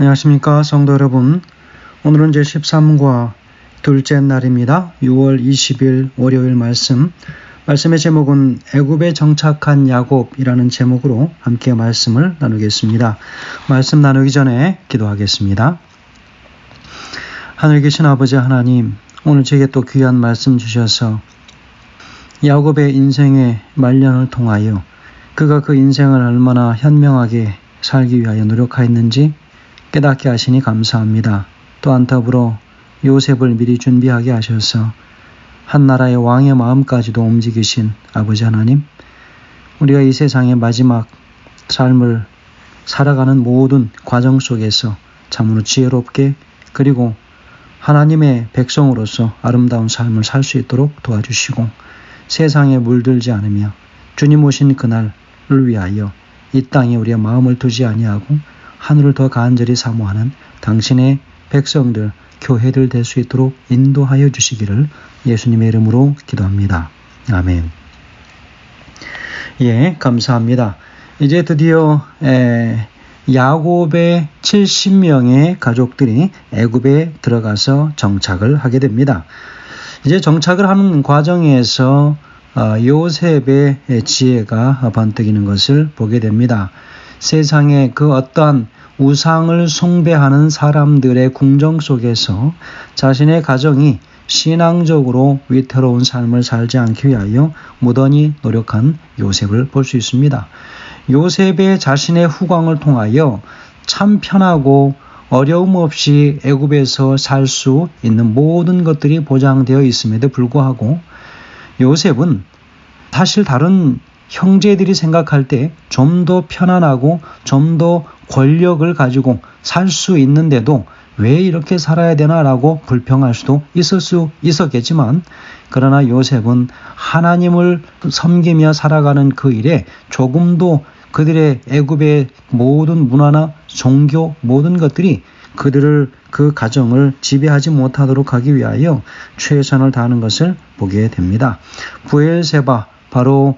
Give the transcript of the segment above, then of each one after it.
안녕하십니까 성도 여러분. 오늘은 제13과 둘째 날입니다. 6월 20일 월요일 말씀의 제목은 애굽에 정착한 야곱이라는 제목으로 함께 말씀을 나누겠습니다. 말씀 나누기 전에 기도하겠습니다. 하늘에 계신 아버지 하나님, 오늘 제게 또 귀한 말씀 주셔서 야곱의 인생의 말년을 통하여 그가 그 인생을 얼마나 현명하게 살기 위하여 노력하였는지 깨닫게 하시니 감사합니다. 또한 더불어 요셉을 미리 준비하게 하셔서 한 나라의 왕의 마음까지도 움직이신 아버지 하나님, 우리가 이 세상의 마지막 삶을 살아가는 모든 과정 속에서 참으로 지혜롭게 그리고 하나님의 백성으로서 아름다운 삶을 살 수 있도록 도와주시고 세상에 물들지 않으며 주님 오신 그날을 위하여 이 땅에 우리의 마음을 두지 아니하고 하늘을 더 간절히 사모하는 당신의 백성들, 교회들 될 수 있도록 인도하여 주시기를 예수님의 이름으로 기도합니다. 아멘. 예, 감사합니다. 이제 드디어 야곱의 70명의 가족들이 애굽에 들어가서 정착을 하게 됩니다. 이제 정착을 하는 과정에서 요셉의 지혜가 번뜩이는 것을 보게 됩니다. 세상의 그 어떠한 우상을 숭배하는 사람들의 궁정 속에서 자신의 가정이 신앙적으로 위태로운 삶을 살지 않기 위하여 무던히 노력한 요셉을 볼 수 있습니다. 요셉의 자신의 후광을 통하여 참 편하고 어려움 없이 애굽에서 살 수 있는 모든 것들이 보장되어 있음에도 불구하고 요셉은 사실 다른 형제들이 생각할 때 좀 더 편안하고 좀 더 권력을 가지고 살 수 있는데도 왜 이렇게 살아야 되나라고 불평할 수도 있었겠지만, 그러나 요셉은 하나님을 섬기며 살아가는 그 일에 조금도 그들의 애굽의 모든 문화나 종교 모든 것들이 그들을 그 가정을 지배하지 못하도록 하기 위하여 최선을 다하는 것을 보게 됩니다. 브엘세바, 바로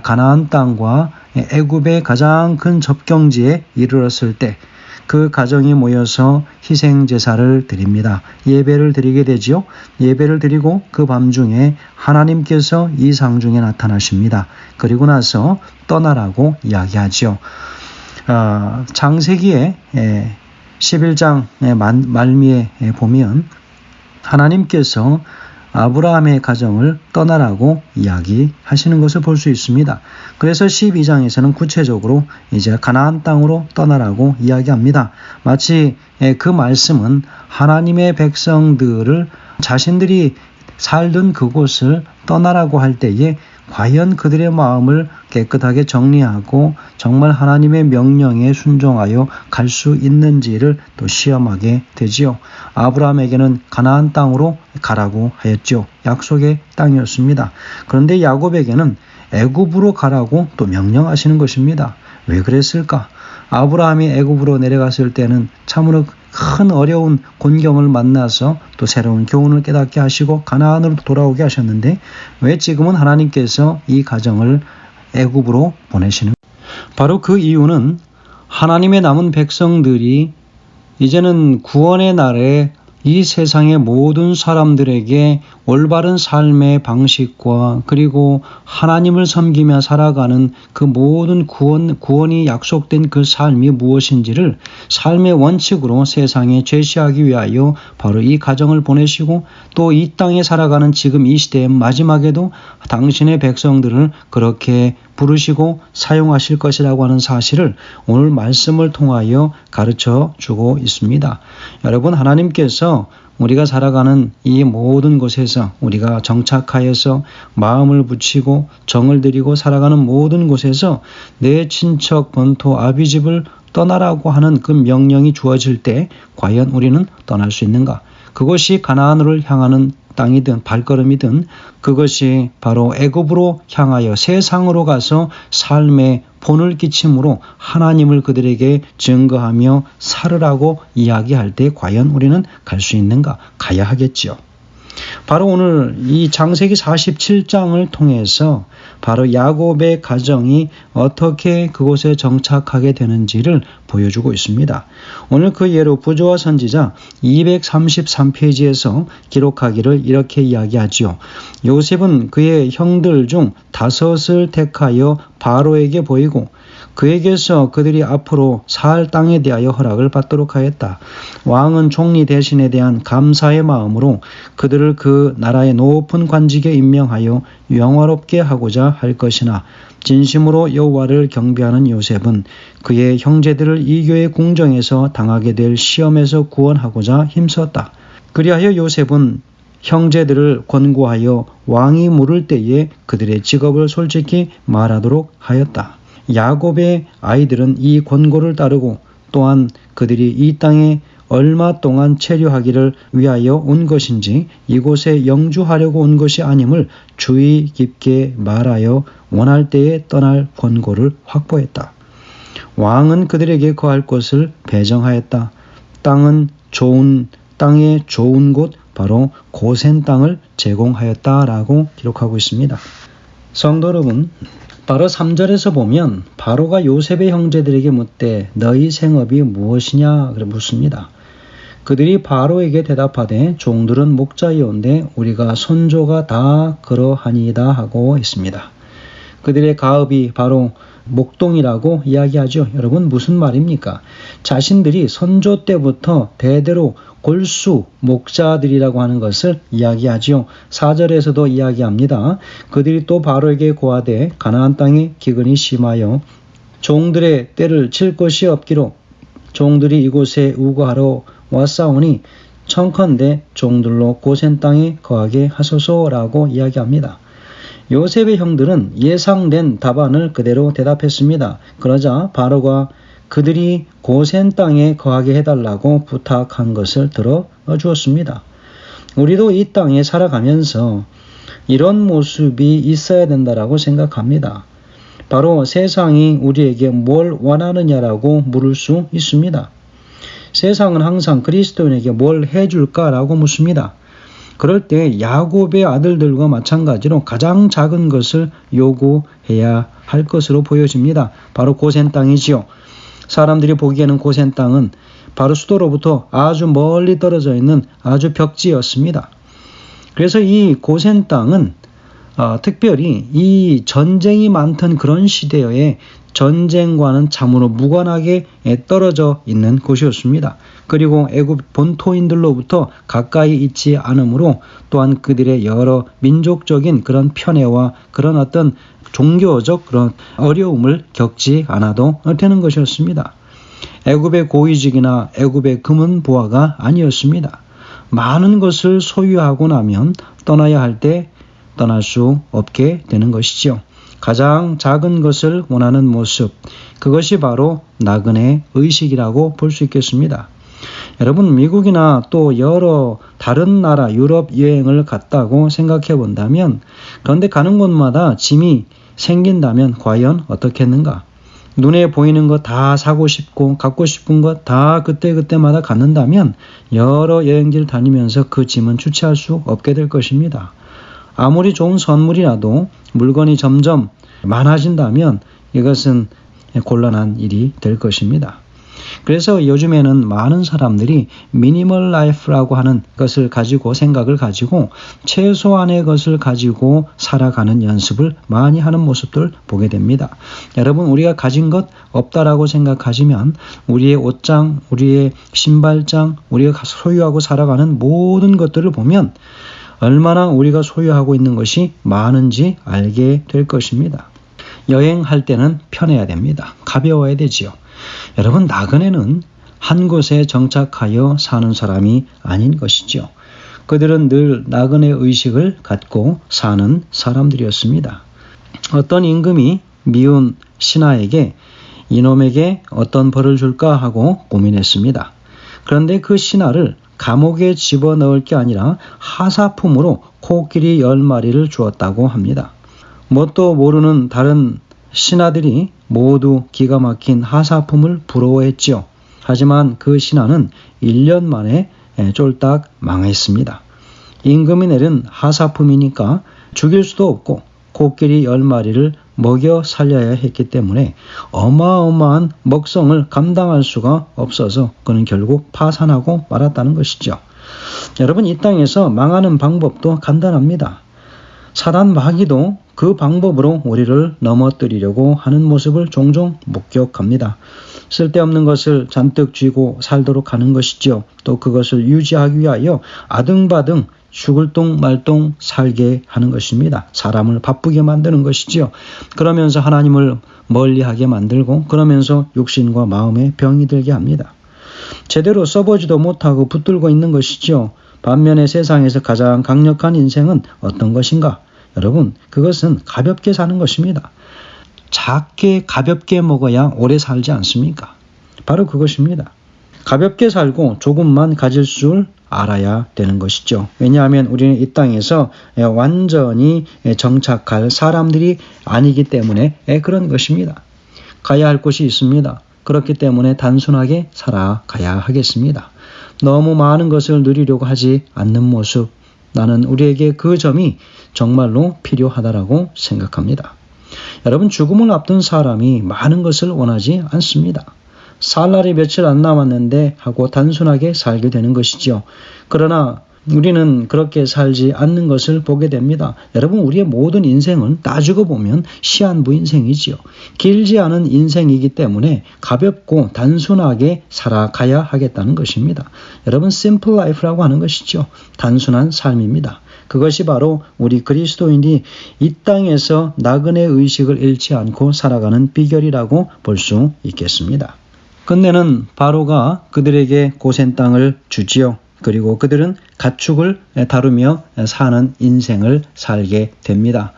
가나안 땅과 애굽의 가장 큰 접경지에 이르렀을 때 그 가정이 모여서 희생제사를 드립니다. 예배를 드리게 되지요. 예배를 드리고 그 밤중에 하나님께서 이상 중에 나타나십니다. 그리고 나서 떠나라고 이야기하지요. 창세기에 11장 말미에 보면 하나님께서 아브라함의 가정을 떠나라고 이야기하시는 것을 볼 수 있습니다. 그래서 12장에서는 구체적으로 이제 가나안 땅으로 떠나라고 이야기합니다. 마치 그 말씀은 하나님의 백성들을 자신들이 살던 그곳을 떠나라고 할 때에 과연 그들의 마음을 깨끗하게 정리하고 정말 하나님의 명령에 순종하여 갈 수 있는지를 또 시험하게 되지요. 아브라함에게는 가나안 땅으로 가라고 하였죠. 약속의 땅이었습니다. 그런데 야곱에게는 애굽으로 가라고 또 명령하시는 것입니다. 왜 그랬을까? 아브라함이 애굽으로 내려갔을 때는 참으로 큰 어려운 곤경을 만나서 또 새로운 교훈을 깨닫게 하시고 가나안으로 돌아오게 하셨는데 왜 지금은 하나님께서 이 가정을 애굽으로 보내시는? 바로 그 이유는 하나님의 남은 백성들이 이제는 구원의 날에 이 세상의 모든 사람들에게 올바른 삶의 방식과 그리고 하나님을 섬기며 살아가는 그 모든 구원이 약속된 그 삶이 무엇인지를 삶의 원칙으로 세상에 제시하기 위하여 바로 이 가정을 보내시고 또 이 땅에 살아가는 지금 이 시대의 마지막에도 당신의 백성들을 그렇게 부르시고 사용하실 것이라고 하는 사실을 오늘 말씀을 통하여 가르쳐 주고 있습니다. 여러분, 하나님께서 우리가 살아가는 이 모든 곳에서 우리가 정착하여서 마음을 붙이고 정을 들이고 살아가는 모든 곳에서 내 친척 본토 아비집을 떠나라고 하는 그 명령이 주어질 때 과연 우리는 떠날 수 있는가? 그것이 가나안으로 향하는 땅이든 발걸음이든 그것이 바로 애굽으로 향하여 세상으로 가서 삶의 본을 끼침으로 하나님을 그들에게 증거하며 살으라고 이야기할 때 과연 우리는 갈 수 있는가? 가야 하겠지요. 바로 오늘 이 창세기 47장을 통해서 바로 야곱의 가정이 어떻게 그곳에 정착하게 되는지를 보여주고 있습니다. 오늘 그 예로 부조와 선지자 233페이지에서 기록하기를 이렇게 이야기하지요. 요셉은 그의 형들 중 5을 택하여 바로에게 보이고 그에게서 그들이 앞으로 살 땅에 대하여 허락을 받도록 하였다. 왕은 총리 대신에 대한 감사의 마음으로 그들을 그 나라의 높은 관직에 임명하여 영화롭게 하고자 할 것이나 진심으로 여호와를 경배하는 요셉은 그의 형제들을 이교의 궁정에서 당하게 될 시험에서 구원하고자 힘썼다. 그리하여 요셉은 형제들을 권고하여 왕이 물을 때에 그들의 직업을 솔직히 말하도록 하였다. 야곱의 아이들은 이 권고를 따르고 또한 그들이 이 땅에 얼마 동안 체류하기를 위하여 온 것인지 이곳에 영주하려고 온 것이 아님을 주의 깊게 말하여 원할 때에 떠날 권고를 확보했다. 왕은 그들에게 거할 곳을 배정하였다. 땅의 좋은 곳 바로 고센 땅을 제공하였다라고 기록하고 있습니다. 성도 여러분, 바로 3절에서 보면 바로가 요셉의 형제들에게 묻되 너희 생업이 무엇이냐 묻습니다. 그들이 바로에게 대답하되 종들은 목자이온데 우리가 손조가 다 그러하니이다 하고 있습니다. 그들의 가업이 바로 목동이라고 이야기하죠. 여러분 무슨 말입니까? 자신들이 선조 때부터 대대로 골수 목자들이라고 하는 것을 이야기하지요. 4절에서도 이야기합니다. 그들이 또 바로에게 고하되 가나안 땅에 기근이 심하여 종들의 때를 칠 것이 없기로 종들이 이곳에 우거하러 왔사오니 청컨대 종들로 고센 땅에 거하게 하소서라고 이야기합니다. 요셉의 형들은 예상된 답안을 그대로 대답했습니다. 그러자 바로가 그들이 고센 땅에 거하게 해달라고 부탁한 것을 들어주었습니다. 우리도 이 땅에 살아가면서 이런 모습이 있어야 된다라고 생각합니다. 바로 세상이 우리에게 뭘 원하느냐라고 물을 수 있습니다. 세상은 항상 그리스도인에게 뭘 해줄까라고 묻습니다. 그럴 때 야곱의 아들들과 마찬가지로 가장 작은 것을 요구해야 할 것으로 보여집니다. 바로 고센 땅이지요. 사람들이 보기에는 고센 땅은 바로 수도로부터 아주 멀리 떨어져 있는 아주 벽지였습니다. 그래서 이 고센 땅은 특별히 이 전쟁이 많던 그런 시대에 전쟁과는 참으로 무관하게 떨어져 있는 곳이었습니다. 그리고 애굽 본토인들로부터 가까이 있지 않으므로 또한 그들의 여러 민족적인 그런 편애와 그런 어떤 종교적 그런 어려움을 겪지 않아도 되는 것이었습니다. 애굽의 고위직이나 애굽의 금은 보화가 아니었습니다. 많은 것을 소유하고 나면 떠나야 할 때 떠날 수 없게 되는 것이죠. 가장 작은 것을 원하는 모습, 그것이 바로 나그네 의식이라고 볼 수 있겠습니다. 여러분 미국이나 또 여러 다른 나라 유럽 여행을 갔다고 생각해 본다면 그런데 가는 곳마다 짐이 생긴다면 과연 어떻겠는가? 눈에 보이는 것 다 사고 싶고 갖고 싶은 것 다 그때그때마다 갖는다면 여러 여행지를 다니면서 그 짐은 주체할 수 없게 될 것입니다. 아무리 좋은 선물이라도 물건이 점점 많아진다면 이것은 곤란한 일이 될 것입니다. 그래서 요즘에는 많은 사람들이 미니멀 라이프라고 하는 것을 가지고 생각을 가지고 최소한의 것을 가지고 살아가는 연습을 많이 하는 모습들 보게 됩니다. 여러분 우리가 가진 것 없다라고 생각하시면 우리의 옷장, 우리의 신발장, 우리가 소유하고 살아가는 모든 것들을 보면 얼마나 우리가 소유하고 있는 것이 많은지 알게 될 것입니다. 여행할 때는 편해야 됩니다. 가벼워야 되지요. 여러분 나그네는 한 곳에 정착하여 사는 사람이 아닌 것이죠. 그들은 늘 나그네 의식을 갖고 사는 사람들이었습니다. 어떤 임금이 미운 신하에게 이놈에게 어떤 벌을 줄까 하고 고민했습니다. 그런데 그 신하를 감옥에 집어넣을 게 아니라 하사품으로 코끼리 10마리를 주었다고 합니다. 뭣도 모르는 다른 신하들이 모두 기가 막힌 하사품을 부러워했지요. 하지만 그 신하는 1년 만에 쫄딱 망했습니다. 임금이 내린 하사품이니까 죽일 수도 없고 코끼리 10마리를 먹여 살려야 했기 때문에 어마어마한 먹성을 감당할 수가 없어서 그는 결국 파산하고 말았다는 것이죠. 여러분, 이 땅에서 망하는 방법도 간단합니다. 사단 마귀도 그 방법으로 우리를 넘어뜨리려고 하는 모습을 종종 목격합니다. 쓸데없는 것을 잔뜩 쥐고 살도록 하는 것이죠. 또 그것을 유지하기 위하여 아등바등 죽을 똥 말똥 살게 하는 것입니다. 사람을 바쁘게 만드는 것이죠. 그러면서 하나님을 멀리하게 만들고 그러면서 육신과 마음에 병이 들게 합니다. 제대로 써보지도 못하고 붙들고 있는 것이죠. 반면에 세상에서 가장 강력한 인생은 어떤 것인가? 여러분, 그것은 가볍게 사는 것입니다. 작게 가볍게 먹어야 오래 살지 않습니까? 바로 그것입니다. 가볍게 살고 조금만 가질 줄 알아야 되는 것이죠. 왜냐하면 우리는 이 땅에서 완전히 정착할 사람들이 아니기 때문에 그런 것입니다. 가야 할 곳이 있습니다. 그렇기 때문에 단순하게 살아가야 하겠습니다. 너무 많은 것을 누리려고 하지 않는 모습, 나는 우리에게 그 점이 정말로 필요하다라고 생각합니다. 여러분, 죽음을 앞둔 사람이 많은 것을 원하지 않습니다. 살 날이 며칠 안 남았는데 하고 단순하게 살게 되는 것이죠. 그러나 우리는 그렇게 살지 않는 것을 보게 됩니다. 여러분, 우리의 모든 인생은 따지고 보면 시한부 인생이지요. 길지 않은 인생이기 때문에 가볍고 단순하게 살아가야 하겠다는 것입니다. 여러분, simple life라고 하는 것이죠. 단순한 삶입니다. 그것이 바로 우리 그리스도인이 이 땅에서 나그네 의식을 잃지 않고 살아가는 비결이라고 볼 수 있겠습니다. 끝내는 바로가 그들에게 고센 땅을 주지요. 그리고 그들은 가축을 다루며 사는 인생을 살게 됩니다.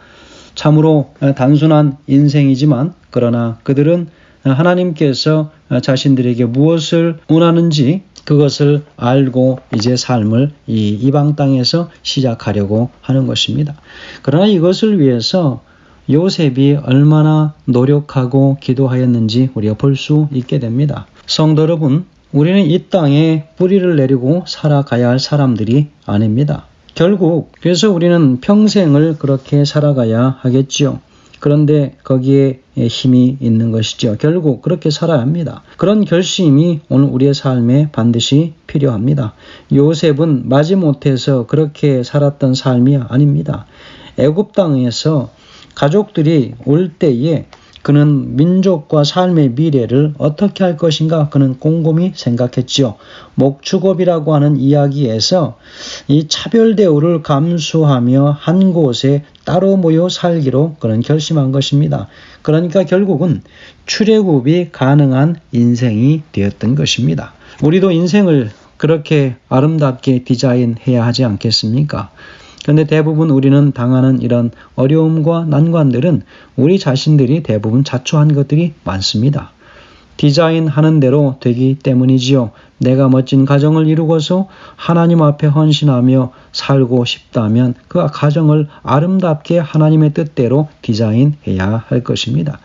참으로 단순한 인생이지만 그러나 그들은 하나님께서 자신들에게 무엇을 원하는지 그것을 알고 이제 삶을 이 이방 땅에서 시작하려고 하는 것입니다. 그러나 이것을 위해서 요셉이 얼마나 노력하고 기도하였는지 우리가 볼 수 있게 됩니다. 성도 여러분, 우리는 이 땅에 뿌리를 내리고 살아가야 할 사람들이 아닙니다. 결국 그래서 우리는 평생을 그렇게 살아가야 하겠지요. 그런데 거기에 힘이 있는 것이죠. 결국 그렇게 살아야 합니다. 그런 결심이 오늘 우리의 삶에 반드시 필요합니다. 요셉은 마지못해서 그렇게 살았던 삶이 아닙니다. 애굽 땅에서 가족들이 올 때에 그는 민족과 삶의 미래를 어떻게 할 것인가 그는 꼼꼼히 생각했지요. 목축업이라고 하는 이야기에서 이 차별 대우를 감수하며 한 곳에 따로 모여 살기로 그는 결심한 것입니다. 그러니까 결국은 출애굽이 가능한 인생이 되었던 것입니다. 우리도 인생을 그렇게 아름답게 디자인해야 하지 않겠습니까? 그런데 대부분 우리는 당하는 이런 어려움과 난관들은 우리 자신들이 대부분 자초한 것들이 많습니다. 디자인하는 대로 되기 때문이지요. 내가 멋진 가정을 이루고서 하나님 앞에 헌신하며 살고 싶다면 그 가정을 아름답게 하나님의 뜻대로 디자인해야 할 것입니다.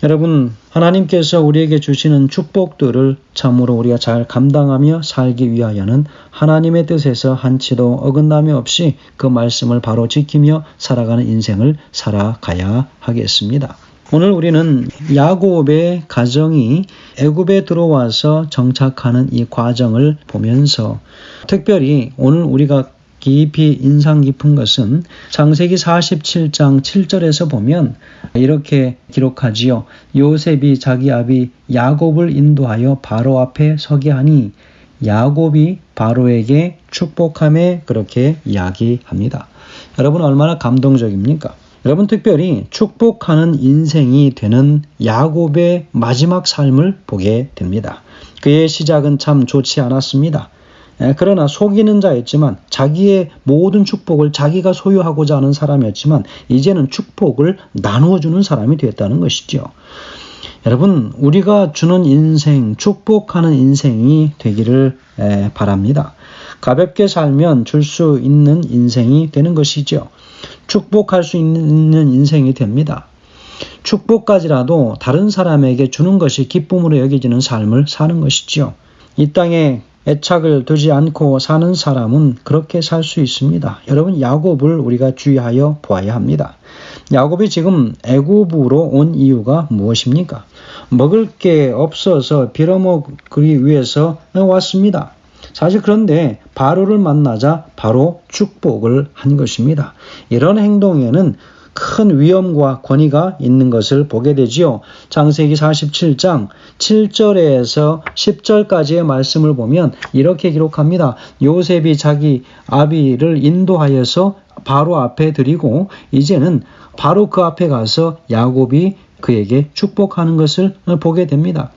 여러분, 하나님께서 우리에게 주시는 축복들을 참으로 우리가 잘 감당하며 살기 위하여는 하나님의 뜻에서 한치도 어긋남이 없이 그 말씀을 바로 지키며 살아가는 인생을 살아가야 하겠습니다. 오늘 우리는 야곱의 가정이 애굽에 들어와서 정착하는 이 과정을 보면서 특별히 오늘 우리가 깊이 인상 깊은 것은 창세기 47장 7절에서 보면 이렇게 기록하지요. 요셉이 자기 아비 야곱을 인도하여 바로 앞에 서게 하니 야곱이 바로에게 축복하며 그렇게 이야기합니다. 여러분, 얼마나 감동적입니까? 여러분, 특별히 축복하는 인생이 되는 야곱의 마지막 삶을 보게 됩니다. 그의 시작은 참 좋지 않았습니다. 그러나 속이는 자였지만 자기의 모든 축복을 자기가 소유하고자 하는 사람이었지만 이제는 축복을 나누어주는 사람이 되었다는 것이죠. 여러분, 우리가 주는 인생, 축복하는 인생이 되기를 바랍니다. 가볍게 살면 줄 수 있는 인생이 되는 것이죠. 축복할 수 있는 인생이 됩니다. 축복까지라도 다른 사람에게 주는 것이 기쁨으로 여겨지는 삶을 사는 것이죠. 이 땅에 애착을 두지 않고 사는 사람은 그렇게 살 수 있습니다. 여러분, 야곱을 우리가 주의하여 보아야 합니다. 야곱이 지금 애굽으로 온 이유가 무엇입니까? 먹을 게 없어서 빌어먹기 위해서 왔습니다. 사실 그런데 바로를 만나자 바로 축복을 한 것입니다. 이런 행동에는 큰 위험과 권위가 있는 것을 보게 되지요. 창세기 47장 7절에서 10절까지의 말씀을 보면 이렇게 기록합니다. 요셉이 자기 아비를 인도하여서 바로 앞에 드리고 이제는 바로 그 앞에 가서 야곱이 그에게 축복하는 것을 보게 됩니다.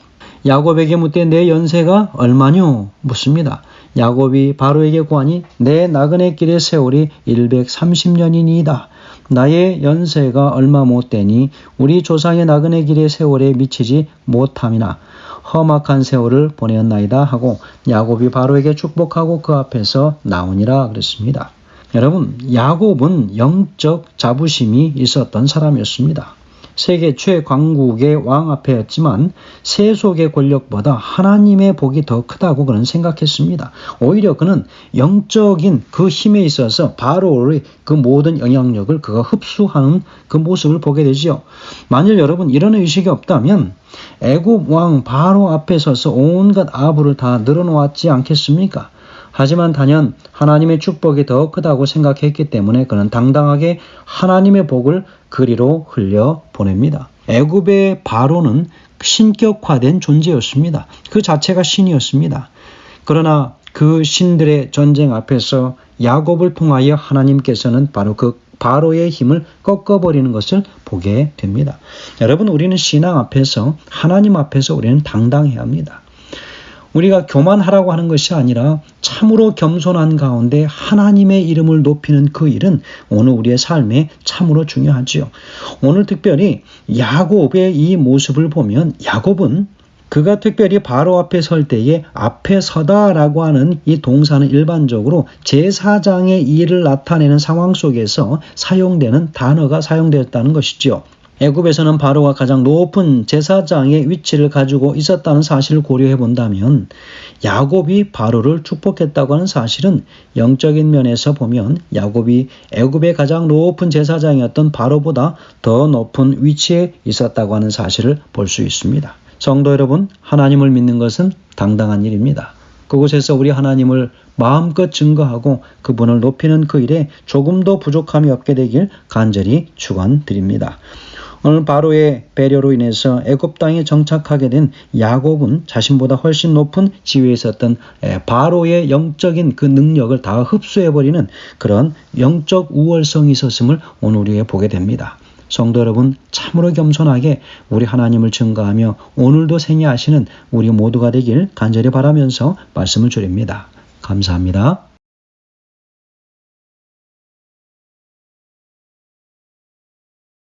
야곱에게 묻되 내 연세가 얼마뇨? 묻습니다. 야곱이 바로에게 고하니 내 나그네 길의 세월이 130년이니이다. 나의 연세가 얼마 못 되니 우리 조상의 나그네 길의 세월에 미치지 못함이나 험악한 세월을 보내었나이다 하고 야곱이 바로에게 축복하고 그 앞에서 나오니라 그랬습니다. 여러분, 야곱은 영적 자부심이 있었던 사람이었습니다. 세계 최강국의 왕 앞에였지만 세속의 권력보다 하나님의 복이 더 크다고 그는 생각했습니다. 오히려 그는 영적인 그 힘에 있어서 바로의 그 모든 영향력을 그가 흡수하는 그 모습을 보게 되지요. 만일 여러분 이런 의식이 없다면 애굽 왕 바로 앞에 서서 온갖 아부를 다 늘어놓았지 않겠습니까? 하지만 단연 하나님의 축복이 더 크다고 생각했기 때문에 그는 당당하게 하나님의 복을 그리로 흘려 보냅니다. 애굽의 바로는 신격화된 존재였습니다. 그 자체가 신이었습니다. 그러나 그 신들의 전쟁 앞에서 야곱을 통하여 하나님께서는 바로 그 바로의 힘을 꺾어버리는 것을 보게 됩니다. 여러분, 우리는 신앙 앞에서 하나님 앞에서 우리는 당당해야 합니다. 우리가 교만하라고 하는 것이 아니라 참으로 겸손한 가운데 하나님의 이름을 높이는 그 일은 오늘 우리의 삶에 참으로 중요하지요. 오늘 특별히 야곱의 이 모습을 보면 야곱은 그가 특별히 바로 앞에 설 때에 앞에 서다라고 하는 이 동사는 일반적으로 제사장의 일을 나타내는 상황 속에서 사용되는 단어가 사용되었다는 것이죠. 애굽에서는 바로가 가장 높은 제사장의 위치를 가지고 있었다는 사실을 고려해 본다면 야곱이 바로를 축복했다고 하는 사실은 영적인 면에서 보면 야곱이 애굽의 가장 높은 제사장이었던 바로보다 더 높은 위치에 있었다고 하는 사실을 볼 수 있습니다. 성도 여러분, 하나님을 믿는 것은 당당한 일입니다. 그곳에서 우리 하나님을 마음껏 증거하고 그분을 높이는 그 일에 조금도 부족함이 없게 되길 간절히 축원드립니다. 오늘 바로의 배려로 인해서 애굽 땅에 정착하게 된 야곱은 자신보다 훨씬 높은 지위에 있었던 바로의 영적인 그 능력을 다 흡수해버리는 그런 영적 우월성이 있었음을 오늘 우리가 보게 됩니다. 성도 여러분, 참으로 겸손하게 우리 하나님을 증거하며 오늘도 생애하시는 우리 모두가 되길 간절히 바라면서 말씀을 드립니다. 감사합니다.